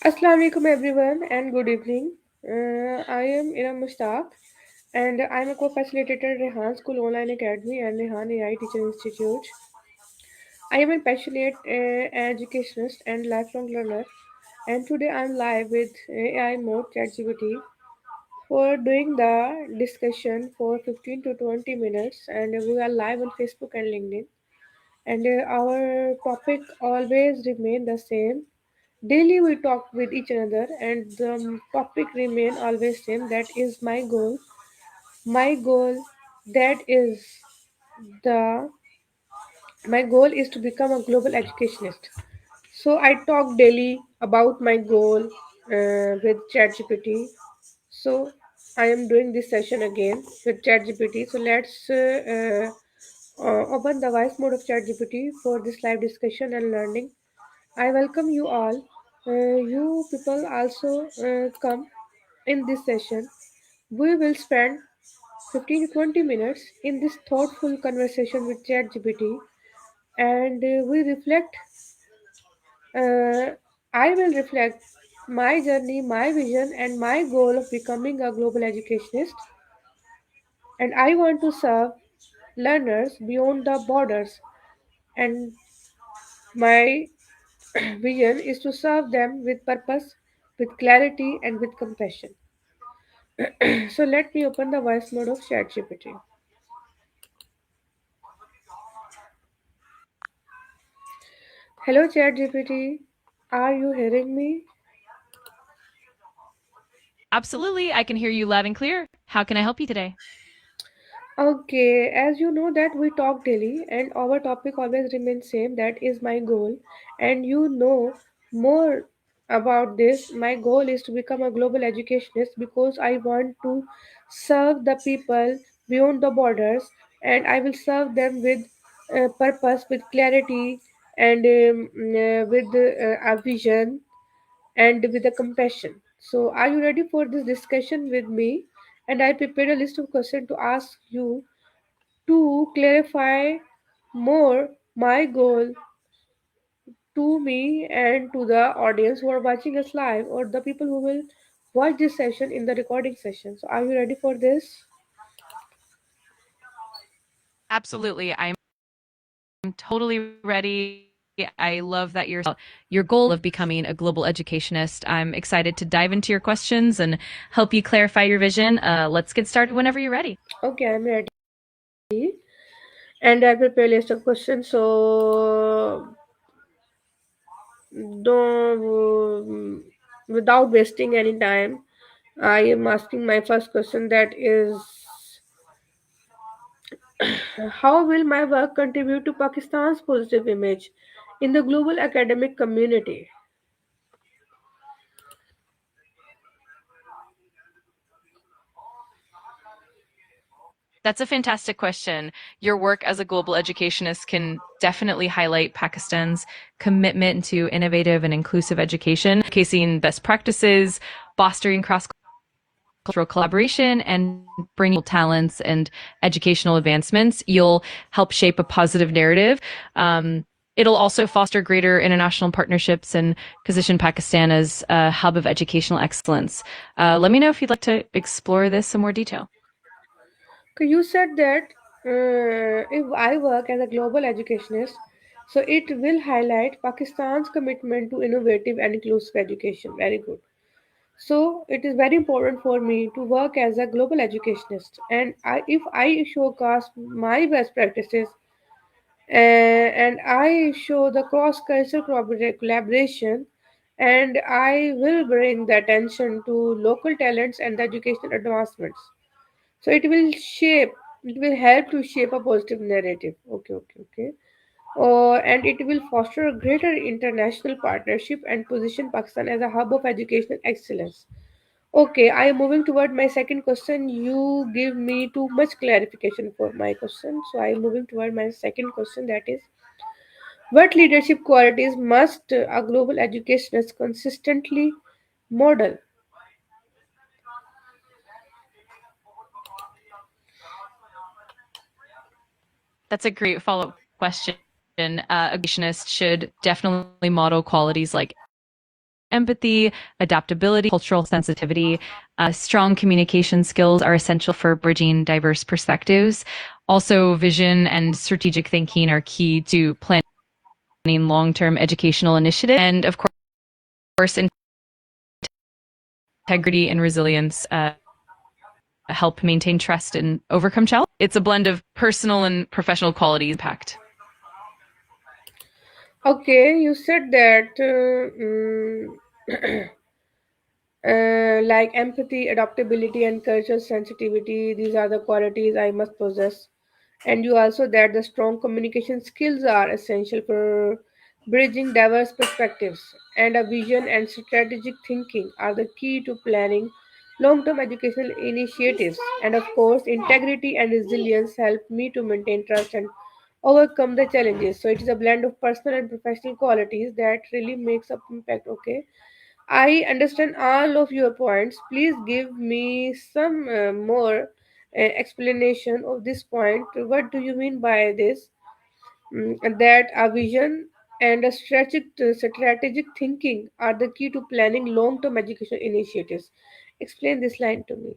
Assalamu alaikum everyone and good evening. I am Ira Mushtaq and I am a co-facilitator at Rehan School Online Academy and Rehan AI Teacher Institute. I am a passionate educationist and lifelong learner, and today I am live with AI mode ChatGPT for doing the discussion for 15 to 20 minutes, and we are live on Facebook and LinkedIn. And our topic always remain the same. Daily we talk with each another, and the topic remain always same. That is my goal. My goal. That is the my goal is to become a global educationist. So I talk daily about my goal with ChatGPT. So I am doing this session again with ChatGPT. So let's open the voice mode of ChatGPT for this live discussion and learning. I welcome you all. You people also come in this session. We will spend 15 to 20 minutes in this thoughtful conversation with ChatGPT, and I will reflect my journey, my vision, and my goal of becoming a global educationist. And I want to serve learners beyond the borders. And my vision is to serve them with purpose, with clarity, and with compassion. So let me open the voice mode of ChatGPT. Hello, ChatGPT. Are you hearing me? Absolutely. I can hear you loud and clear. How can I help you today? Okay, as you know that we talk daily and our topic always remains same. That is my goal, and you know more about this. My goal is to become a global educationist because I want to serve the people beyond the borders, and I will serve them with purpose, with clarity, and with a vision and with a compassion. So, are you ready for this discussion with me? And I prepared a list of questions to ask you to clarify more my goal to me and to the audience who are watching us live or the people who will watch this session in the recording session. So, are you ready for this? Absolutely. I'm totally ready. I love that your goal of becoming a global educationist. I'm excited to dive into your questions and help you clarify your vision. Let's get started whenever you're ready. Okay, I'm ready. And I prepared a list of questions. So, don't, without wasting any time, I am asking my first question that is, how will my work contribute to Pakistan's positive image in the global academic community? That's a fantastic question. Your work as a global educationist can definitely highlight Pakistan's commitment to innovative and inclusive education, showcasing best practices, fostering cross cultural collaboration, and bringing talents and educational advancements. You'll help shape a positive narrative. It'll also foster greater international partnerships and position Pakistan as a hub of educational excellence. Let me know if you'd like to explore this in more detail. Okay, you said that if I work as a global educationist, so it will highlight Pakistan's commitment to innovative and inclusive education. Very good. So it is very important for me to work as a global educationist, and if I showcase my best practices and I show the cross-cultural collaboration, and I will bring the attention to local talents and the educational advancements. So it will help to shape a positive narrative. Okay. And it will foster a greater international partnership and position Pakistan as a hub of educational excellence. Okay, I am moving toward my second question. You give me too much clarification for my question. So I am moving toward my second question, that is, what leadership qualities must a global educationist consistently model? That's a great follow-up question. A educationist should definitely model qualities like empathy, adaptability, cultural sensitivity. Strong communication skills are essential for bridging diverse perspectives. Also, vision and strategic thinking are key to planning long-term educational initiatives. And of course, integrity and resilience help maintain trust and overcome challenges. It's a blend of personal and professional qualities impact. Okay, you said that like empathy, adaptability, and cultural sensitivity, these are the qualities I must possess. And you also that the strong communication skills are essential for bridging diverse perspectives, and a vision and strategic thinking are the key to planning long-term educational initiatives. And of course, integrity and resilience help me to maintain trust and overcome the challenges. So it is a blend of personal and professional qualities that really makes up impact. Okay, I understand all of your points. Please give me some more explanation of this point. What do you mean by this? That a vision and a strategic thinking are the key to planning long-term education initiatives. Explain this line to me.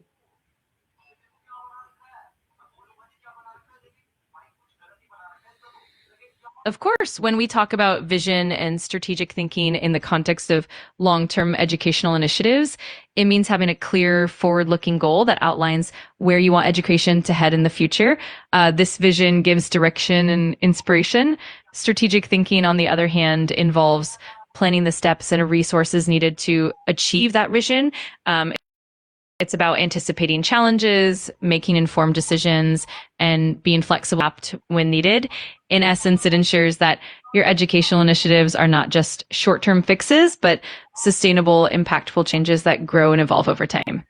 Of course, when we talk about vision and strategic thinking in the context of long-term educational initiatives, it means having a clear forward-looking goal that outlines where you want education to head in the future. This vision gives direction and inspiration. Strategic thinking, on the other hand, involves planning the steps and resources needed to achieve that vision. It's about anticipating challenges, making informed decisions, and being flexible when needed. In essence, it ensures that your educational initiatives are not just short-term fixes, but sustainable, impactful changes that grow and evolve over time.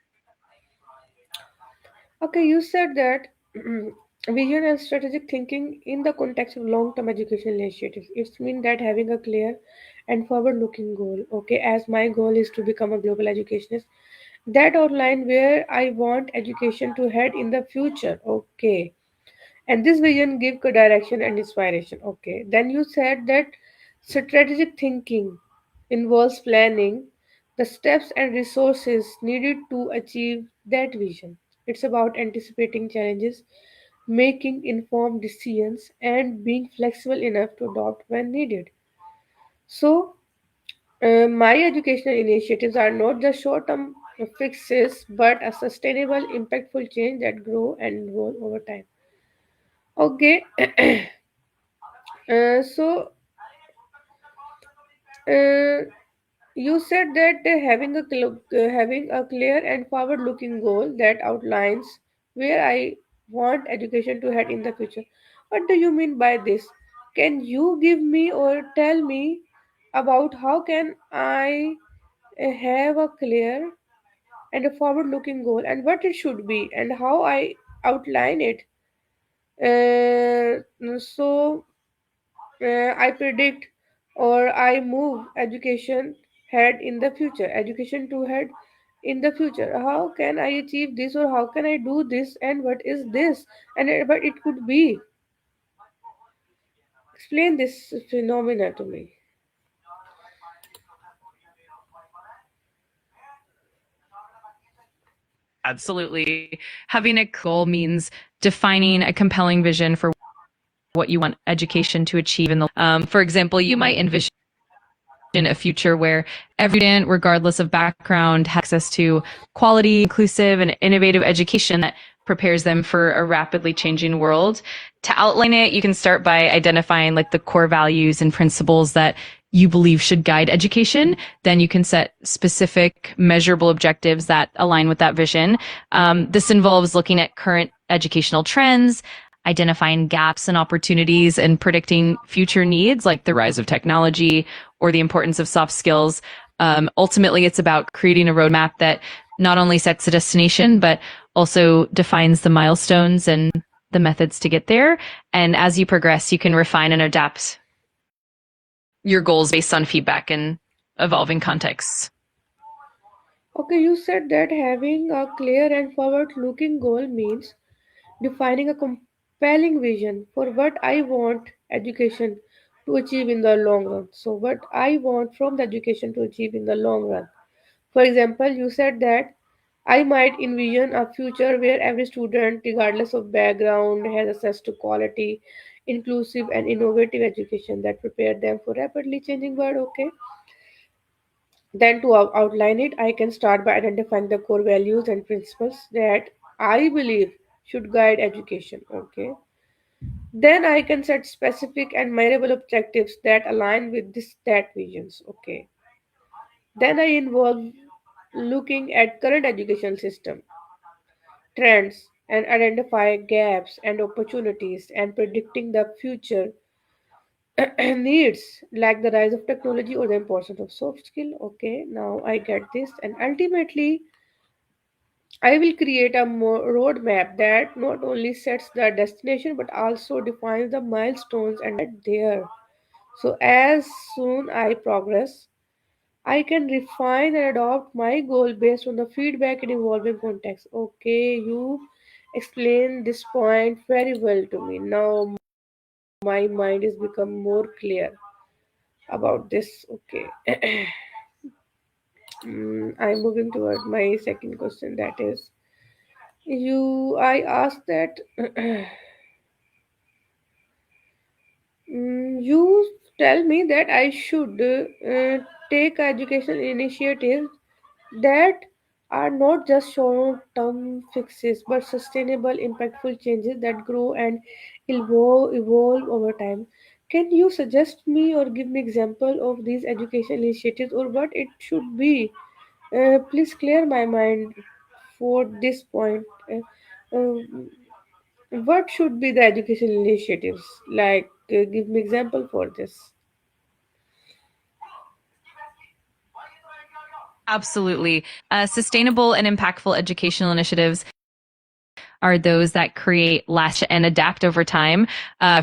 Okay, you said that vision and strategic thinking in the context of long-term education initiatives. It means that having a clear and forward-looking goal. Okay, as my goal is to become a global educationist, that outline where I want education to head in the future. Okay, and this vision give direction and inspiration. Okay, then you said that strategic thinking involves planning the steps and resources needed to achieve that vision. It's about anticipating challenges, making informed decisions, and being flexible enough to adopt when needed. So my educational initiatives are not just short term fixes but a sustainable impactful change that grow and evolve over time. Okay. So uh, you said that having a clear and forward-looking goal that outlines where I want education to head in the future. What do you mean by this? Can you give me or tell me about how can I have a clear and a forward-looking goal and what it should be and how I outline it? So I predict or I move education head in the future, education to head in the future. How can I achieve this or how can I do this and what is this and what it could be? Explain this phenomena to me. Absolutely. Having a goal means defining a compelling vision for what you want education to achieve in the for example, you might envision a future where every student, regardless of background, has access to quality, inclusive, and innovative education that prepares them for a rapidly changing world. To outline it, you can start by identifying like the core values and principles that you believe should guide education. Then you can set specific measurable objectives that align with that vision. This involves looking at current educational trends, identifying gaps and opportunities, and predicting future needs like the rise of technology or the importance of soft skills. Ultimately, it's about creating a roadmap that not only sets a destination, but also defines the milestones and the methods to get there. And as you progress, you can refine and adapt your goals based on feedback and evolving contexts. Okay, you said that having a clear and forward looking goal means defining a compelling vision for what I want education to achieve in the long run. So, what I want from the education to achieve in the long run. For example, you said that I might envision a future where every student, regardless of background, has access to quality, inclusive, and innovative education that prepare them for rapidly changing world. Okay, then to outline it, I can start by identifying the core values and principles that I believe should guide education. Okay, then I can set specific and measurable objectives that align with this that visions. Okay, then I involve looking at current education system trends and identify gaps and opportunities and predicting the future needs like the rise of technology or the importance of soft skill. Okay, now I get this, and ultimately I will create a roadmap that not only sets the destination but also defines the milestones and get there. So as soon I progress, I can refine and adopt my goal based on the feedback and evolving context. Okay, you explain this point very well to me. Now my mind is become more clear about this. Okay. I'm moving toward my second question, that is I asked that you tell me that I should take educational initiatives that are not just short term fixes but sustainable, impactful changes that grow and evolve over time. Can you suggest me or give me example of these education initiatives or what it should be? Please clear my mind for this point. What should be the education initiatives? Like, give me example for this. Absolutely. Sustainable and impactful educational initiatives are those that create last and adapt over time.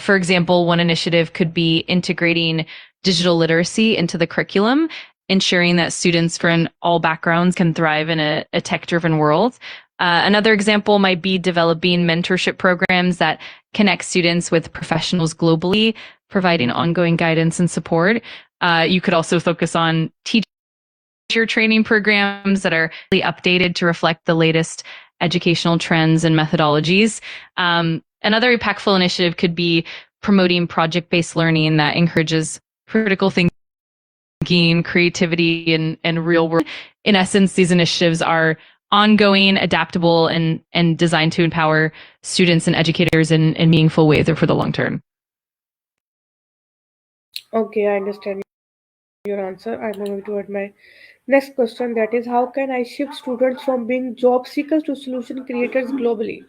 For example, one initiative could be integrating digital literacy into the curriculum, ensuring that students from all backgrounds can thrive in a tech driven world. Another example might be developing mentorship programs that connect students with professionals globally, providing ongoing guidance and support. You could also focus on teacher training programs that are really updated to reflect the latest educational trends and methodologies. Another impactful initiative could be promoting project based learning that encourages critical thinking, creativity, and real world. In essence, these initiatives are ongoing, adaptable, and designed to empower students and educators in meaningful ways for the long term. Okay, I understand your answer. I'm moving toward my next question, that is, how can I shift students from being job seekers to solution creators globally?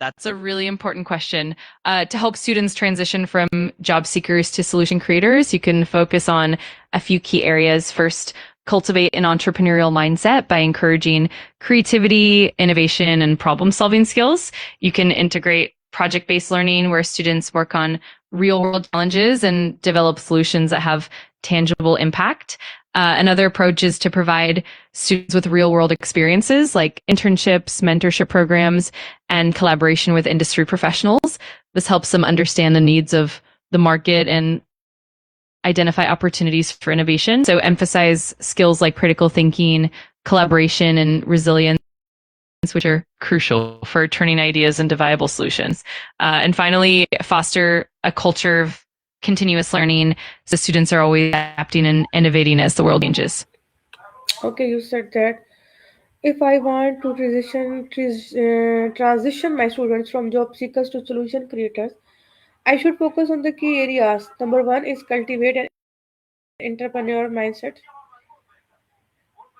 That's a really important question. To help students transition from job seekers to solution creators, you can focus on a few key areas. First, cultivate an entrepreneurial mindset by encouraging creativity, innovation, and problem solving skills. You can integrate project based learning where students work on real world challenges and develop solutions that have tangible impact. Another approach is to provide students with real world experiences like internships, mentorship programs, and collaboration with industry professionals. This helps them understand the needs of the market and identify opportunities for innovation. So emphasize skills like critical thinking, collaboration, and resilience, which are crucial for turning ideas into viable solutions. And finally, foster a culture of continuous learning so students are always adapting and innovating as the world changes. Okay, you said that if I want to transition my students from job seekers to solution creators, I should focus on the key areas. Number one is cultivate an entrepreneur mindset.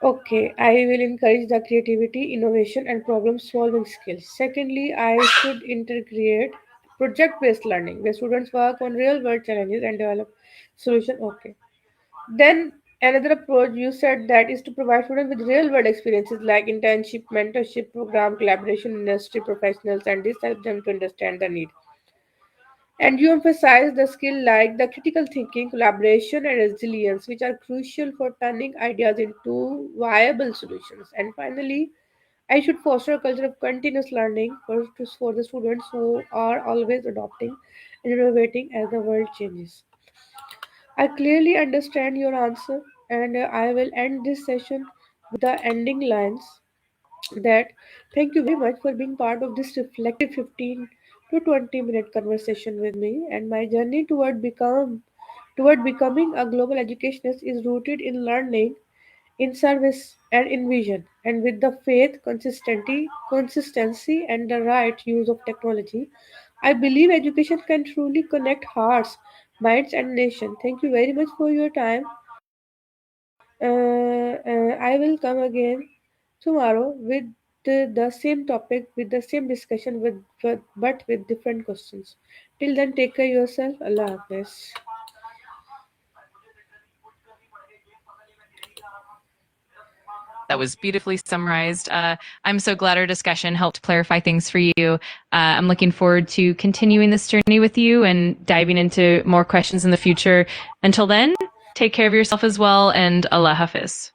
Okay, I will encourage the creativity, innovation, and problem solving skills. Secondly, I should integrate project based learning where students work on real world challenges and develop solution. Okay. Then another approach you said that is to provide students with real world experiences like internship, mentorship program, collaboration, industry professionals, and this helps them to understand the need. And you emphasize the skill like the critical thinking, collaboration, and resilience, which are crucial for turning ideas into viable solutions. And finally, I should foster a culture of continuous learning for the students who are always adopting and innovating as the world changes. I clearly understand your answer, and I will end this session with the ending lines that thank you very much for being part of this reflective 15 to 20-minute conversation with me, and my journey toward becoming a global educationist is rooted in learning, in service, and in vision, and with the faith, consistency, and the right use of technology. I believe education can truly connect hearts, minds, and nation. Thank you very much for your time. I will come again tomorrow with the same topic, with the same discussion, but with different questions. Till then, take care of yourself. Allah Hafiz. That was beautifully summarized. I'm so glad our discussion helped clarify things for you. I'm looking forward to continuing this journey with you and diving into more questions in the future. Until then, take care of yourself as well, and Allah Hafiz.